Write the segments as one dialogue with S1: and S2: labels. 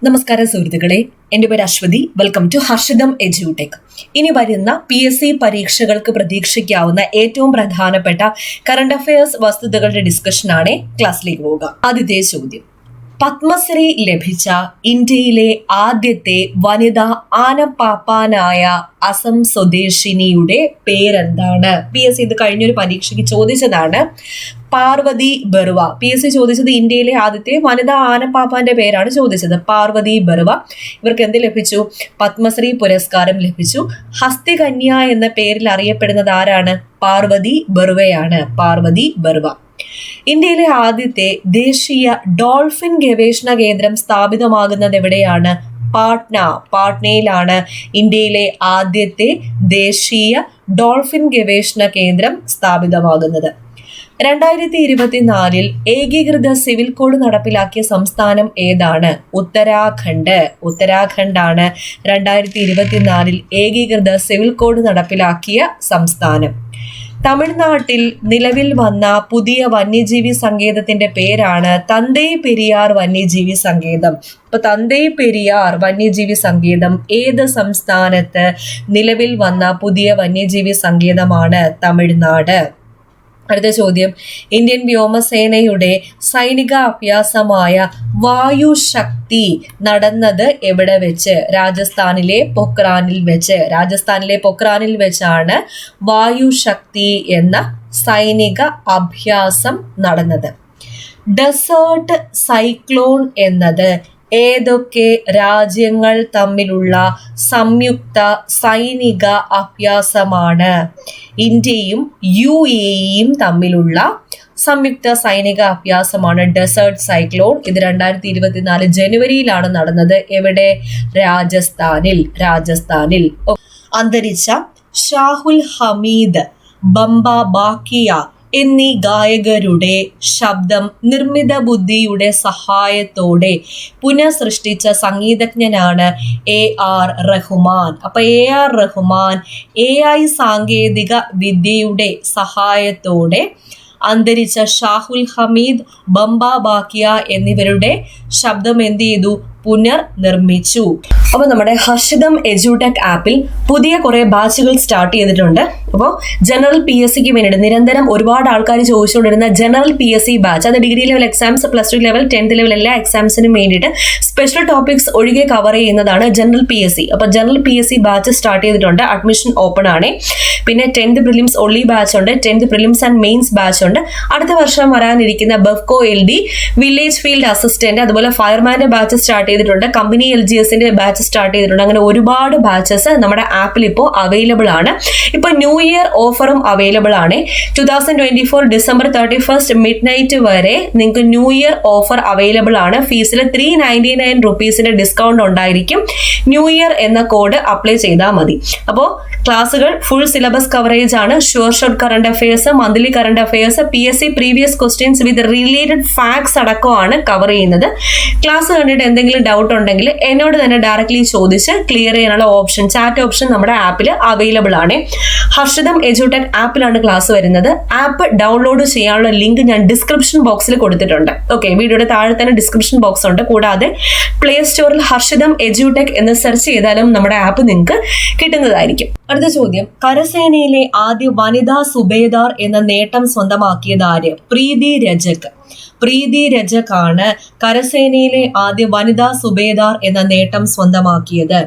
S1: നമസ്കാരം സുഹൃത്തുക്കളെ, എൻ്റെ പേര് Aswathy. Welcome to Harshitham edutech. ഇനി വരുന്ന PSC പരീക്ഷകൾക്ക് പ്രതീക്ഷിക്കാവുന്ന ഏറ്റവും പ്രധാനപ്പെട്ട കറണ്ട് അഫയേഴ്സ് വസ്തുതകളുടെ ഡിസ്കഷനാണ് ക്ലാസ്സിലേക്ക് പോവുക. ആദ്യത്തെ ചോദ്യം: പത്മശ്രീ ലഭിച്ച ഇന്ത്യയിലെ ആദ്യത്തെ വനിതാ ആനപ്പാപ്പാനായ അസം സ്വദേശിനിയുടെ പേരെന്താണ്? PSC ഇത് കഴിഞ്ഞൊരു പരീക്ഷയ്ക്ക് ചോദിച്ചതാണ്. പാർവതി ബറുവ. PSC ചോദിച്ചത് ഇന്ത്യയിലെ ആദ്യത്തെ വനിതാ ആനപ്പാപ്പാന്റെ പേരാണ് ചോദിച്ചത്. പാർവതി ബറുവ. ഇവർക്ക് എന്ത് ലഭിച്ചു? പത്മശ്രീ പുരസ്കാരം ലഭിച്ചു. ഹസ്തികന്യ എന്ന പേരിൽ അറിയപ്പെടുന്നത് ആരാണ്? പാർവതി ബറുവയാണ്. പാർവതി ബറുവ. ഇന്ത്യയിലെ ആദ്യത്തെ ദേശീയ ഡോൾഫിൻ ഗവേഷണ കേന്ദ്രം സ്ഥാപിതമാകുന്നത് എവിടെയാണ്? പാട്ന. പാട്നയിലാണ് ഇന്ത്യയിലെ ആദ്യത്തെ ദേശീയ ഡോൾഫിൻ ഗവേഷണ കേന്ദ്രം സ്ഥാപിതമാകുന്നത്. 2024 ഏകീകൃത സിവിൽ കോഡ് നടപ്പിലാക്കിയ സംസ്ഥാനം ഏതാണ്? ഉത്തരാഖണ്ഡ്. ഉത്തരാഖണ്ഡാണ് 2024 ഏകീകൃത സിവിൽ കോഡ് നടപ്പിലാക്കിയ സംസ്ഥാനം. തമിഴ്നാട്ടിൽ നിലവിൽ വന്ന പുതിയ വന്യജീവി സങ്കേതത്തിന്റെ പേരാണ് തന്തൈ പെരിയാർ വന്യജീവി സങ്കേതം. ഇപ്പൊ തന്തൈ പെരിയാർ വന്യജീവി സങ്കേതം ഏത് സംസ്ഥാനത്ത് നിലവിൽ വന്ന പുതിയ വന്യജീവി സങ്കേതമാണ്? തമിഴ്നാട്. അടുത്ത ചോദ്യം: ഇന്ത്യൻ വ്യോമസേനയുടെ സൈനിക അഭ്യാസമായ വായുശക്തി നടന്നത് എവിടെ വെച്ച്? രാജസ്ഥാനിലെ പൊക്രാനിൽ വെച്ച്. രാജസ്ഥാനിലെ പൊക്രാനിൽ വെച്ചാണ് വായുശക്തി എന്ന സൈനിക അഭ്യാസം നടന്നത്. ഡെസേർട്ട് സൈക്ലോൺ എന്നത് ഏതൊക്കെ രാജ്യങ്ങൾ തമ്മിലുള്ള സംയുക്ത സൈനിക അഭ്യാസമാണ്? ഇന്ത്യയും UAEയും തമ്മിലുള്ള സംയുക്ത സൈനിക അഭ്യാസമാണ് ഡെസേർട്ട് സൈക്ലോൺ. ഇത് 2024 ജനുവരിയിലാണ് നടന്നത്. എവിടെ? രാജസ്ഥാനിൽ. രാജസ്ഥാനിൽ. അന്തരിച്ച ഷാഹുൽ ഹമീദ്, ബംബ ബാക്കിയ എന്നീ ഗായകരുടെ ശബ്ദം നിർമ്മിത ബുദ്ധിയുടെ സഹായത്തോടെ പുനഃസൃഷ്ടിച്ച സംഗീതജ്ഞനാണ് AR റഹ്മാൻ. അപ്പൊ AR റഹ്മാൻ AI സാങ്കേതിക വിദ്യയുടെ സഹായത്തോടെ അന്തരിച്ച ഷാഹുൽ ഹമീദ്, ബംബ ബാക്കിയ എന്നിവരുടെ ശബ്ദം എന്ത് ചെയ്തു? പുനർനിർമ്മിച്ചു. അപ്പോൾ നമ്മുടെ ഹർഷിതം എഡ്യൂടെക് ആപ്പിൽ പുതിയ കുറെ ബാച്ചുകൾ സ്റ്റാർട്ട് ചെയ്തിട്ടുണ്ട്. അപ്പോൾ ജനറൽ PSCക്ക് വേണ്ടിയിട്ട് നിരന്തരം ഒരുപാട് ആൾക്കാർ ചോദിച്ചുകൊണ്ടിരുന്ന ജനറൽ PSC ബാച്ച്, അത് degree level exams, +2 level, 10th level എല്ലാ എക്സാംസിനും വേണ്ടിയിട്ട് സ്പെഷ്യൽ ടോപ്പിക്സ് ഒഴികെ കവർ ചെയ്യുന്നതാണ് ജനറൽ PSC. അപ്പോൾ ജനറൽ PSC ബാച്ച് സ്റ്റാർട്ട് ചെയ്തിട്ടുണ്ട്. അഡ്മിഷൻ ഓപ്പൺ ആണ്. പിന്നെ 10th പ്രിലിംസ് ഒൺലി ബാച്ച് ഉണ്ട്. 10th prelims and mains batch ഉണ്ട്. അടുത്ത വർഷം വരാനിരിക്കുന്ന Bevco LD, village field assistant, അതുപോലെ ഫയർമാന്റെ ബാച്ച് സ്റ്റാർട്ട് ചെയ്തിട്ടുണ്ട്. കമ്പനി LGSന്റെ ബാച്ച് സ്റ്റാർട്ട് ചെയ്തിട്ടുണ്ട്. അങ്ങനെ ഒരുപാട് ബാച്ചസ് നമ്മുടെ ആപ്പിൽ ഇപ്പോൾ അവൈലബിൾ ആണ്. ഇപ്പൊ ന്യൂ ഇയർ ഓഫറും അവൈലബിൾ ആണ്. 2024 December 31 മിഡ് നൈറ്റ് വരെ നിങ്ങൾക്ക് ന്യൂ ഇയർ ഓഫർ അവൈലബിൾ ആണ്. ഫീസിൽ 399 റുപ്പീസിന്റെ ഡിസ്കൗണ്ട് ഉണ്ടായിരിക്കും. ന്യൂ ഇയർ എന്ന കോഡ് അപ്ലൈ ചെയ്താൽ മതി. അപ്പോൾ ക്ലാസ്സുകൾ ഫുൾ സിലബസ് കവറേജ് ആണ്. Short current affairs, monthly current affairs, PSC previous questions with related facts അടക്കമാണ് കവർ ചെയ്യുന്നത്. ക്ലാസ് കണ്ടിട്ട് എന്തെങ്കിലും ഡൗട്ട് ഉണ്ടെങ്കിൽ എന്നോട് തന്നെ ഡയറക്ട്ലി ചോദിച്ച് ക്ലിയർ ചെയ്യാനുള്ള ഓപ്ഷൻ, ചാറ്റ് ഓപ്ഷൻ നമ്മുടെ ആപ്പിൽ അവൈലബിൾ ആണ്. ഹർഷിതം എഡ്യൂടെക് ആപ്പിലാണ് ക്ലാസ് വരുന്നത്. ആപ്പ് ഡൗൺലോഡ് ചെയ്യാനുള്ള ലിങ്ക് ഞാൻ ഡിസ്ക്രിപ്ഷൻ ബോക്സിൽ കൊടുത്തിട്ടുണ്ട്. ഓക്കെ, വീഡിയോയുടെ താഴെ തന്നെ ഡിസ്ക്രിപ്ഷൻ ബോക്സ് ഉണ്ട്. കൂടാതെ പ്ലേ സ്റ്റോറിൽ ഹർഷിതം എഡ്യൂടെക് എന്ന് സെർച്ച് ചെയ്താലും നമ്മുടെ ആപ്പ് നിങ്ങൾക്ക് കിട്ടുന്നതായിരിക്കും. അടുത്ത ചോദ്യം: കരസേനയിലെ ആദ്യ വനിതാ സുബേദാർ എന്ന നേട്ടം സ്വന്തമാക്കിയത് ആര്? പ്രീതി രജക്. പ്രീതി രജക് ആണ് കരസേനയിലെ ആദ്യ വനിതാ സുബേദാർ എന്ന നേട്ടം സ്വന്തമാക്കിയത്.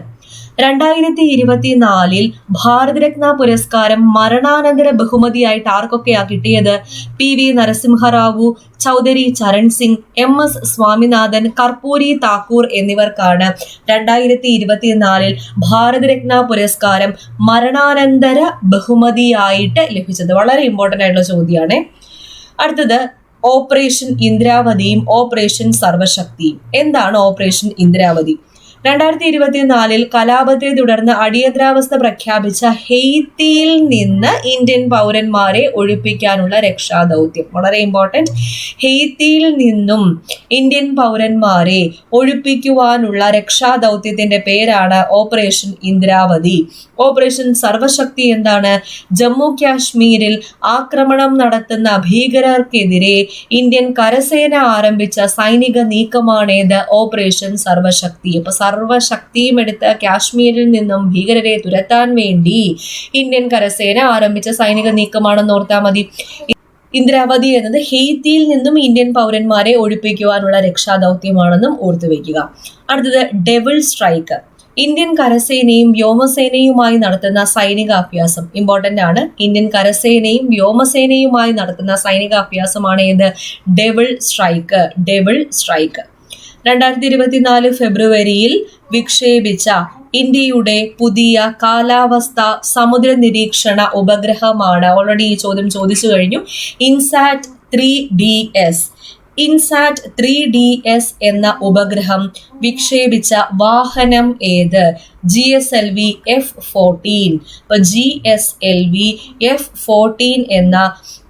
S1: 2024 ഭാരതരത്ന പുരസ്കാരം മരണാനന്തര ബഹുമതിയായിട്ട് ആർക്കൊക്കെയാ കിട്ടിയത്? PV നരസിംഹറാവു, ചൗധരി ചരൺ സിംഗ്, MS സ്വാമിനാഥൻ, കർപ്പൂരി താക്കൂർ എന്നിവർക്കാണ് 2024 ഭാരതരത്ന പുരസ്കാരം മരണാനന്തര ബഹുമതിയായിട്ട് ലഭിച്ചത്. വളരെ ഇമ്പോർട്ടന്റ് ആയിട്ടുള്ള ചോദ്യമാണ്. അടുത്തത് ഓപ്പറേഷൻ ഇന്ദ്രാവതിയും ഓപ്പറേഷൻ സർവശക്തിയും. എന്താണ് ഓപ്പറേഷൻ ഇന്ദ്രാവതി? 2024 കലാപത്തെ തുടർന്ന് അടിയന്തരാവസ്ഥ പ്രഖ്യാപിച്ച ഹെയ്ത്തിയിൽ നിന്ന് ഇന്ത്യൻ പൗരന്മാരെ ഒഴിപ്പിക്കാനുള്ള രക്ഷാദൗത്യം. വളരെ ഇമ്പോർട്ടന്റ്. ഹെയ്ത്തിയിൽ നിന്നും ഇന്ത്യൻ പൗരന്മാരെ ഒഴിപ്പിക്കുവാനുള്ള രക്ഷാദൗത്യത്തിന്റെ പേരാണ് ഓപ്പറേഷൻ ഇന്ദ്രാവതി. ഓപ്പറേഷൻ സർവശക്തി എന്താണ്? ജമ്മു കാശ്മീരിൽ ആക്രമണം നടത്തുന്ന ഭീകരർക്കെതിരെ ഇന്ത്യൻ കരസേന ആരംഭിച്ച സൈനിക നീക്കമാണേത്? ഓപ്പറേഷൻ സർവശക്തി. അപ്പൊ സർവശക്തിയും എടുത്ത് കാശ്മീരിൽ നിന്നും ഭീകരരെ തുരത്താൻ വേണ്ടി ഇന്ത്യൻ കരസേന ആരംഭിച്ച സൈനിക നീക്കമാണെന്ന് ഓർത്താൽ മതി. ഇന്ദ്രാവതി എന്നത് ഹെയ്ത്തിയിൽ നിന്നും ഇന്ത്യൻ പൗരന്മാരെ ഒഴിപ്പിക്കുവാനുള്ള രക്ഷാദൗത്യമാണെന്നും ഓർത്തുവെക്കുക. അടുത്തത് ഡെവിൾ സ്ട്രൈക്ക്. ഇന്ത്യൻ കരസേനയും വ്യോമസേനയുമായി നടത്തുന്ന സൈനിക അഭ്യാസം. ഇമ്പോർട്ടന്റ് ആണ്. ഇന്ത്യൻ കരസേനയും വ്യോമസേനയുമായി നടത്തുന്ന സൈനിക അഭ്യാസമാണ് ഏത്? Devil strike. Devil strike. 2024 ഫെബ്രുവരിയിൽ വിക്ഷേപിച്ച ഇന്ത്യയുടെ പുതിയ കാലാവസ്ഥ സമുദ്ര നിരീക്ഷണ ഉപഗ്രഹമാണ്. ഓൾറെഡി ഈ ചോദ്യം ചോദിച്ചു കഴിഞ്ഞു. ഇൻസാറ്റ് 3DS. ഇൻസാറ്റ് 3DS എന്ന ഉപഗ്രഹം വിക്ഷേപിച്ച വാഹനം ഏത്? GSLV F-14. അപ്പൊ GSLV F-14 എന്ന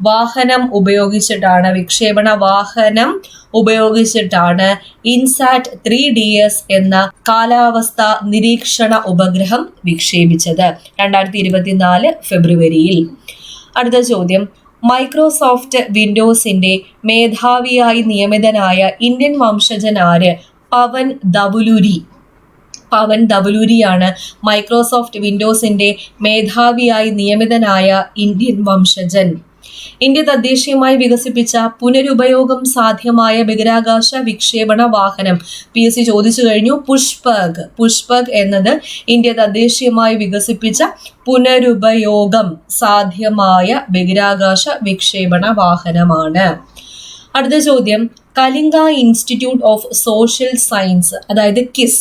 S1: വാഹനം ഉപയോഗിച്ചിട്ടാണ്, വിക്ഷേപണ വാഹനം ഉപയോഗിച്ചിട്ടാണ് ഇൻസാറ്റ് 3DS എന്ന കാലാവസ്ഥ നിരീക്ഷണ ഉപഗ്രഹം വിക്ഷേപിച്ചത് 2024 ഫെബ്രുവരിയിൽ. അടുത്ത ചോദ്യം, മൈക്രോസോഫ്റ്റ് വിൻഡോസിന്റെ മേധാവിയായി നിയമിതനായ ഇന്ത്യൻ വംശജനാര്? പവൻ ദവുലൂരി. പവൻ ദവുലൂരിയാണ് മൈക്രോസോഫ്റ്റ് വിൻഡോസിന്റെ മേധാവിയായി നിയമിതനായ ഇന്ത്യൻ വംശജൻ. ഇന്ത്യ തദ്ദേശീയമായി വികസിപ്പിച്ച പുനരുപയോഗം സാധ്യമായ ബഹിരാകാശ വിക്ഷേപണ വാഹനം. PSC ചോദിച്ചു കഴിഞ്ഞു. പുഷ്പക്. പുഷ്പക് എന്നത് ഇന്ത്യ തദ്ദേശീയമായി വികസിപ്പിച്ച പുനരുപയോഗം സാധ്യമായ ബഹിരാകാശ വിക്ഷേപണ വാഹനമാണ്. അടുത്ത ചോദ്യം, Kalinga institute of social science, അതായത് KISS,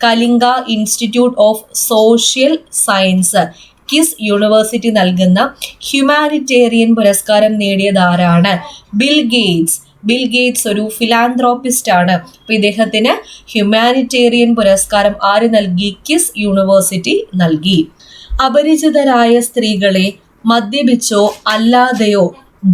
S1: Kalinga institute of social science, KISS university നൽകുന്ന ഹ്യൂമാനിറ്റേറിയൻ പുരസ്കാരം നേടിയതാരാണ്? Bill Gates. ബിൽ ഗേറ്റ്സ് ഒരു ഫിലാന്ത്രോപ്പിസ്റ്റ് ആണ്. അപ്പൊ ഇദ്ദേഹത്തിന് ഹ്യൂമാനിറ്റേറിയൻ പുരസ്കാരം ആര് നൽകി? KISS യൂണിവേഴ്സിറ്റി നൽകി. അപരിചിതരായ സ്ത്രീകളെ മദ്യപിച്ചോ അല്ലാതെയോ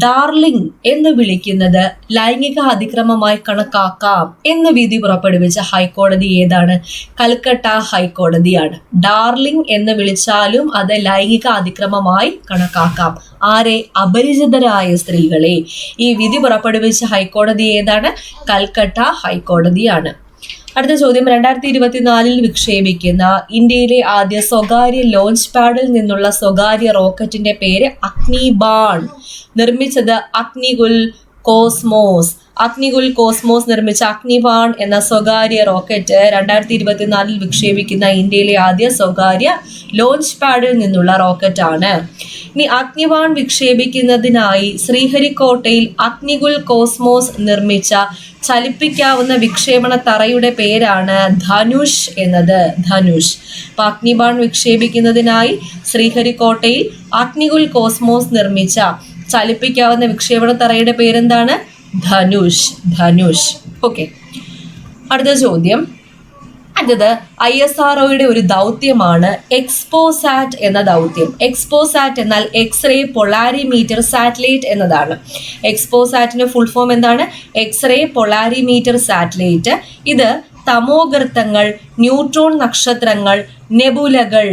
S1: ഡാർലിംഗ് എന്ന് വിളിക്കുന്നത് ലൈംഗിക അതിക്രമമായി കണക്കാക്കാം എന്ന് വിധി പുറപ്പെടുവിച്ച ഹൈക്കോടതി ഏതാണ്? കൽക്കട്ട ഹൈക്കോടതിയാണ്. ഡാർലിംഗ് എന്ന് വിളിച്ചാലും അത് ലൈംഗിക അതിക്രമമായി കണക്കാക്കാം. ആരെ? അപരിചിതരായ സ്ത്രീകളെ. ഈ വിധി പുറപ്പെടുവിച്ച ഹൈക്കോടതി ഏതാണ്? കൽക്കട്ട ഹൈക്കോടതിയാണ്. അടുത്ത ചോദ്യം, 2024 വിക്ഷേപിക്കുന്ന ഇന്ത്യയിലെ ആദ്യ സ്വകാര്യ ലോഞ്ച് പാഡിൽ നിന്നുള്ള സ്വകാര്യ റോക്കറ്റിന്റെ പേര് അഗ്നിബാൺ. നിർമ്മിച്ചത് അഗ്നികുൽ കോസ്മോസ്. അഗ്നികുൽ കോസ്മോസ് നിർമ്മിച്ച അഗ്നിബാൺ എന്ന സ്വകാര്യ റോക്കറ്റ് 2024 വിക്ഷേപിക്കുന്ന ഇന്ത്യയിലെ ആദ്യ സ്വകാര്യ ലോഞ്ച് പാഡിൽ നിന്നുള്ള റോക്കറ്റാണ്. ഇനി അഗ്നിബാൺ വിക്ഷേപിക്കുന്നതിനായി ശ്രീഹരിക്കോട്ടയിൽ അഗ്നികുൽ കോസ്മോസ് നിർമ്മിച്ച ചലിപ്പിക്കാവുന്ന വിക്ഷേപണ തറയുടെ പേരാണ് ധനുഷ് എന്നത്. ധനുഷ്. അപ്പൊ അഗ്നിബാൺ വിക്ഷേപിക്കുന്നതിനായി ശ്രീഹരിക്കോട്ടയിൽ അഗ്നികുൽ കോസ്മോസ് നിർമ്മിച്ച ചലിപ്പിക്കാവുന്ന വിക്ഷേപണ തറയുടെ പേരെന്താണ്? ധനുഷ്. ധനുഷ്. ഓക്കെ. അടുത്ത ചോദ്യം, അടുത്തത് ISROയുടെ ഒരു ദൗത്യമാണ് എക്സ്പോസാറ്റ് എന്ന ദൗത്യം. എക്സ്പോസാറ്റ് എന്നാൽ എക്സ്റേ പൊളാരിമീറ്റർ സാറ്റലൈറ്റ് എന്നതാണ്. എക്സ്പോസാറ്റിന്റെ ഫുൾ ഫോം എന്താണ്? X ray polarimeter satellite. ഇത് തമോഗർത്തങ്ങൾ, ന്യൂട്രോൺ നക്ഷത്രങ്ങൾ, നെബുലകൾ,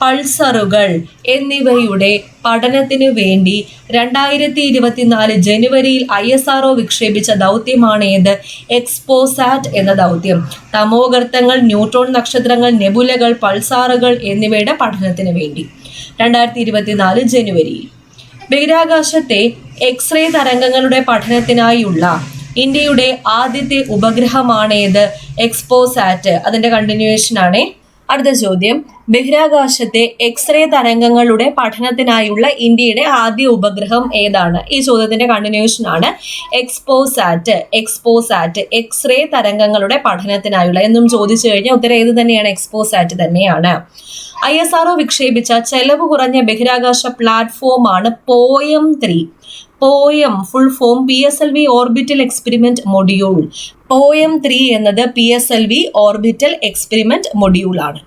S1: പൾസറുകൾ എന്നിവയുടെ പഠനത്തിനു വേണ്ടി 2024 ജനുവരിയിൽ ISRO വിക്ഷേപിച്ച ദൗത്യമാണ് ഏത്? എക്സ്പോസാറ്റ് എന്ന ദൗത്യം. തമോഗർത്തങ്ങൾ, ന്യൂട്രോൺ നക്ഷത്രങ്ങൾ, നെബുലകൾ, പൾസാറുകൾ എന്നിവയുടെ പഠനത്തിന് വേണ്ടി 2024 ജനുവരിയിൽ. ബഹിരാകാശത്തെ എക്സ്റേ തരംഗങ്ങളുടെ പഠനത്തിനായുള്ള ഇന്ത്യയുടെ ആദ്യത്തെ ഉപഗ്രഹമാണേത്? എക്സ്പോസാറ്റ്. അതിന്റെ കണ്ടിന്യൂവേഷൻ ആണ്. അടുത്ത ചോദ്യം, ബഹിരാകാശത്തെ എക്സ്റേ തരംഗങ്ങളുടെ പഠനത്തിനായുള്ള ഇന്ത്യയുടെ ആദ്യ ഉപഗ്രഹം ഏതാണ്? ഈ ചോദ്യത്തിന്റെ കണ്ടിന്യൂവേഷൻ ആണ് എക്സ്പോസാറ്റ്. എക്സ്പോസാറ്റ് എക്സ്റേ തരംഗങ്ങളുടെ പഠനത്തിനായുള്ള എന്നും ചോദിച്ചു കഴിഞ്ഞാൽ ഉത്തരം ഏത് തന്നെയാണ്? എക്സ്പോസാറ്റ് തന്നെയാണ്. ISRO വിക്ഷേപിച്ച ചെലവ് കുറഞ്ഞ ബഹിരാകാശ പ്ലാറ്റ്ഫോമാണ് POEM-3. POEM full form PSLV orbital experiment module. Poem 3 എന്നത് PSLV ഓർബിറ്റൽ എക്സ്പെരിമെന്റ് മൊഡ്യൂൾ ആണ്.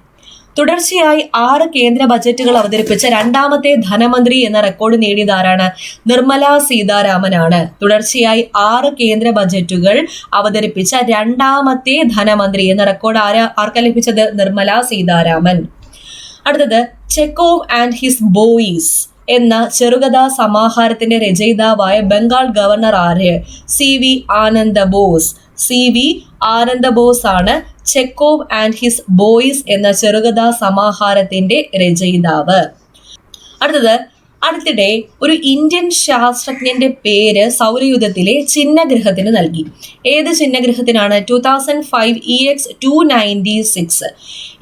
S1: തുടർച്ചയായി 6 കേന്ദ്ര ബജറ്റുകൾ അവതരിപ്പിച്ച രണ്ടാമത്തെ ധനമന്ത്രി എന്ന റെക്കോർഡ് നേടിയത് ആരാണ്? നിർമ്മല സീതാരാമനാണ്. തുടർച്ചയായി 6 കേന്ദ്ര ബജറ്റുകൾ അവതരിപ്പിച്ച രണ്ടാമത്തെ ധനമന്ത്രി എന്ന റെക്കോർഡ് ആർക്കാ ലഭിച്ചത്? നിർമ്മല സീതാരാമൻ. അടുത്തത് ചെക്കോവ് ആൻഡ് ഹിസ് ബോയ്സ് എന്ന ചെറുകഥാ സമാഹാരത്തിന്റെ രചയിതാവായ ബംഗാൾ ഗവർണർ ആര്? CV Ananda boss. CV Ananda boss ആണ് ചെക്കോവ് ആൻഡ് ഹിസ് ബോയ്സ് എന്ന ചെറുകഥാ സമാഹാരത്തിന്റെ രചയിതാവ്. അടുത്തിടെ ഒരു ഇന്ത്യൻ ശാസ്ത്രജ്ഞന്റെ പേര് സൗരയൂഥത്തിലെ ചിഹ്നഗ്രഹത്തിന് നൽകി. ഏത് ചിഹ്നഗ്രഹത്തിനാണ്? 2005 EX-296.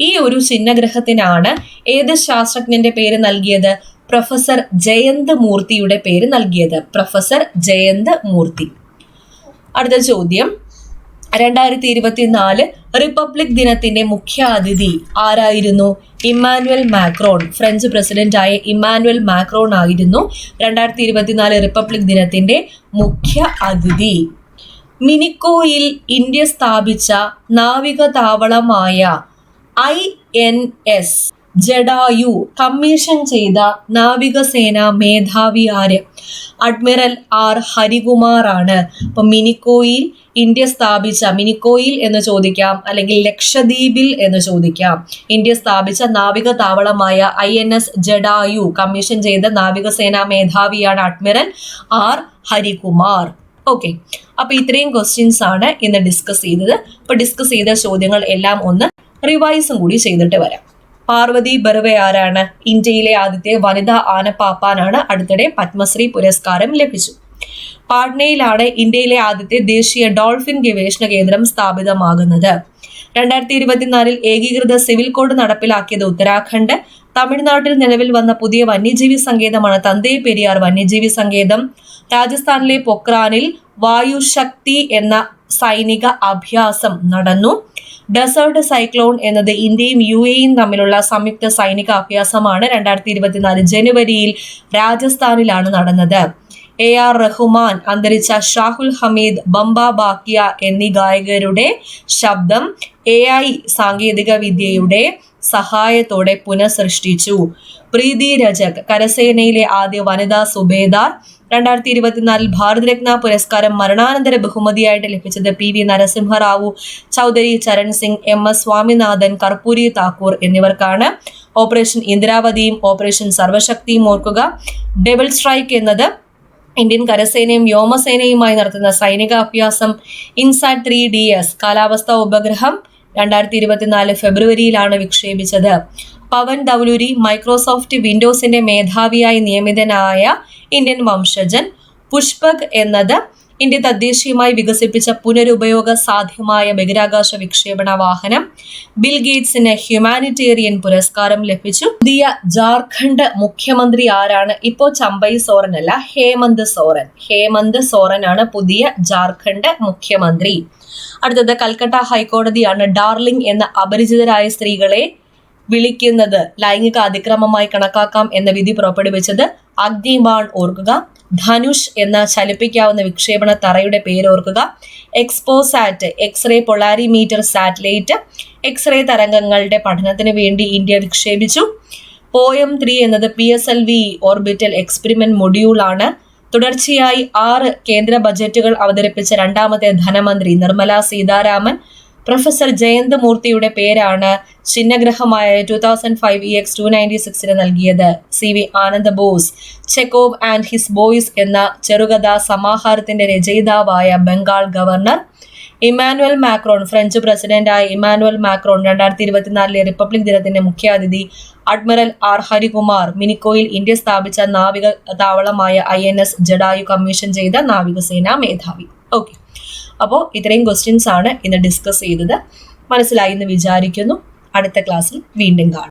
S1: ഈ ഒരു ചിഹ്നഗ്രഹത്തിനാണ് ഏത് ശാസ്ത്രജ്ഞന്റെ പേര് നൽകിയത്? പ്രൊഫസർ ജയന്ത് മൂർത്തിയുടെ പേര് നൽകിയത്. പ്രൊഫസർ ജയന്ത് മൂർത്തി. അടുത്ത ചോദ്യം, 2024 റിപ്പബ്ലിക് ദിനത്തിന്റെ മുഖ്യ അതിഥി ആരായിരുന്നു? Emmanuel Macron. ഫ്രഞ്ച് പ്രസിഡന്റായ ഇമ്മാനുവൽ മാക്രോൺ ആയിരുന്നു 2024 റിപ്പബ്ലിക് ദിനത്തിന്റെ മുഖ്യ അതിഥി. മിനിക്കോയിൽ ഇന്ത്യ സ്ഥാപിച്ച നാവിക താവളമായ INS ജഡായു കമ്മീഷൻ ചെയ്ത നാവികസേന മേധാവി ആര്? അഡ്മിറൽ R ഹരികുമാർ ആണ്. അപ്പൊ മിനിക്കോയിൽ ഇന്ത്യ സ്ഥാപിച്ച, മിനിക്കോയിൽ എന്ന് ചോദിക്കാം, അല്ലെങ്കിൽ ലക്ഷദ്വീപിൽ എന്ന് ചോദിക്കാം, ഇന്ത്യ സ്ഥാപിച്ച നാവിക താവളമായ INS ജഡായു കമ്മീഷൻ ചെയ്ത നാവികസേന മേധാവിയാണ് അഡ്മിറൽ R ഹരികുമാർ. ഓക്കെ, അപ്പൊ ഇത്രയും ക്വസ്റ്റ്യൻസ് ആണ് ഇന്ന് ഡിസ്കസ് ചെയ്തത്. അപ്പൊ ഡിസ്കസ് ചെയ്ത ചോദ്യങ്ങൾ എല്ലാം ഒന്ന് റിവൈസും കൂടി ചെയ്തിട്ട് വരാം. പാർവതി ബർവെ ആരാണ്? ഇന്ത്യയിലെ ആദ്യത്തെ വനിതാ ആനപ്പാപ്പാനാണ്. അടുത്തിടെ പത്മശ്രീ പുരസ്കാരം ലഭിച്ചു. പാട്നയിലാണ് ഇന്ത്യയിലെ ആദ്യത്തെ ദേശീയ ഡോൾഫിൻ ഗവേഷണ കേന്ദ്രം സ്ഥാപിതമാകുന്നത്. 2024 ഏകീകൃത സിവിൽ കോഡ് നടപ്പിലാക്കിയത് ഉത്തരാഖണ്ഡ്. തമിഴ്നാട്ടിൽ നിലവിൽ വന്ന പുതിയ വന്യജീവി സങ്കേതമാണ് തന്തേ പെരിയാർ വന്യജീവി സങ്കേതം. രാജസ്ഥാനിലെ പൊക്രാനിൽ വായുശക്തി എന്ന സൈനിക അഭ്യാസം നടന്നു. ഡെസേർട്ട് സൈക്ലോൺ എന്നത് ഇന്ത്യയും UAEയും തമ്മിലുള്ള സംയുക്ത സൈനിക അഭ്യാസമാണ്. 2024 ജനുവരിയിൽ രാജസ്ഥാനിലാണ് നടന്നത്. AR റഹ്മാൻ, അന്തരിച്ച ഷാഹുൽ ഹമീദ്, ബംബ ബാക്കിയ എന്നീ ഗായകരുടെ ശബ്ദം AI സാങ്കേതിക വിദ്യയുടെ സഹായത്തോടെ പുനഃസൃഷ്ടിച്ചു. പ്രീതി രജക്, കരസേനയിലെ ആദ്യ വനിതാ സുബേദാർ. 2024 ഭാരതരത്ന പുരസ്കാരം മരണാനന്തര ബഹുമതിയായിട്ട് ലഭിച്ചത് PV നരസിംഹറാവു, ചൗധരി ചരൺ സിംഗ്, MS സ്വാമിനാഥൻ, കർപ്പൂരി താക്കൂർ എന്നിവർക്കാണ്. ഓപ്പറേഷൻ ഇന്ദ്രാവതിയും ഓപ്പറേഷൻ സർവശക്തിയും ഓർക്കുക. ഡബിൾ സ്ട്രൈക്ക് എന്നത് ഇന്ത്യൻ കരസേനയും വ്യോമസേനയുമായി നടത്തുന്ന സൈനിക അഭ്യാസം. ഇൻസാറ്റ് 3DS കാലാവസ്ഥാ ഉപഗ്രഹം 2024 ഫെബ്രുവരിയിലാണ് വിക്ഷേപിച്ചത്. പവൻ ദൗലൂരി, മൈക്രോസോഫ്റ്റ് വിൻഡോസിന്റെ മേധാവിയായി നിയമിതനായ ഇന്ത്യൻ വംശജൻ. പുഷ്പക് എന്നത് ഇന്ത്യ തദ്ദേശീയമായി വികസിപ്പിച്ച പുനരുപയോഗ സാധ്യമായ ബഹിരാകാശ വിക്ഷേപണ വാഹനം. ബിൽ ഗേറ്റ്സിന് ഹ്യൂമാനിറ്റേറിയൻ പുരസ്കാരം ലഭിച്ചു. പുതിയ ജാർഖണ്ഡ് മുഖ്യമന്ത്രി ആരാണ്? ഇപ്പോ ചമ്പൈ സോറൻ അല്ല, ഹേമന്ത് സോറൻ. ഹേമന്ത് സോറൻ ആണ് പുതിയ ജാർഖണ്ഡ് മുഖ്യമന്ത്രി. അടുത്തത് കൽക്കട്ട ഹൈക്കോടതിയാണ് ഡാർലിംഗ് എന്ന അപരിചിതരായ സ്ത്രീകളെ വിളിക്കുന്നത് ലൈംഗിക അതിക്രമമായി കണക്കാക്കാം എന്ന വിധി പുറപ്പെടുവിച്ചത്. അഗ്നിബാൺ ഓർക്കുക. ധനുഷ് എന്ന ചലിപ്പിക്കാവുന്ന വിക്ഷേപണ തറയുടെ പേര് ഓർക്കുക. XPoSat X-ray polarimeter satellite X-ray തരംഗങ്ങളുടെ പഠനത്തിന് വേണ്ടി ഇന്ത്യ വിക്ഷേപിച്ചു. പോയം 3 എന്നത് PSLV ഓർബിറ്റൽ എക്സ്പെരിമെന്റ് മൊഡ്യൂൾ ആണ്. തുടർച്ചയായി 6 കേന്ദ്ര ബജറ്റുകൾ അവതരിപ്പിച്ച രണ്ടാമത്തെ ധനമന്ത്രി നിർമ്മല സീതാരാമൻ. പ്രൊഫസർ ജയന്ത് മൂർത്തിയുടെ പേരാണ് ചിഹ്നഗ്രഹമായ 2005 EX-296 നൽകിയത്. CV Ananda Bose. Chekhov and his boys എന്ന ചെറുകഥാ സമാഹാരത്തിന്റെ രചയിതാവായ Bengal governor. Emmanuel Macron, French പ്രസിഡന്റായ ഇമ്മാനുവൽ മാക്രോൺ 2024 റിപ്പബ്ലിക് ദിനത്തിന്റെ മുഖ്യാതിഥി. അഡ്മിറൽ R ഹരികുമാർ, മിനിക്കോയിൽ ഇന്ത്യ സ്ഥാപിച്ച നാവിക താവളമായ INS ജഡായു കമ്മീഷൻ ചെയ്ത നാവികസേനാ മേധാവി. ഓക്കെ, അപ്പോൾ ഇത്രയും ക്വസ്റ്റ്യൻസ് ആണ് ഇന്ന് ഡിസ്കസ് ചെയ്തത്. മനസ്സിലായി എന്ന് വിചാരിക്കുന്നു. അടുത്ത ക്ലാസ്സിൽ വീണ്ടും കാണാം.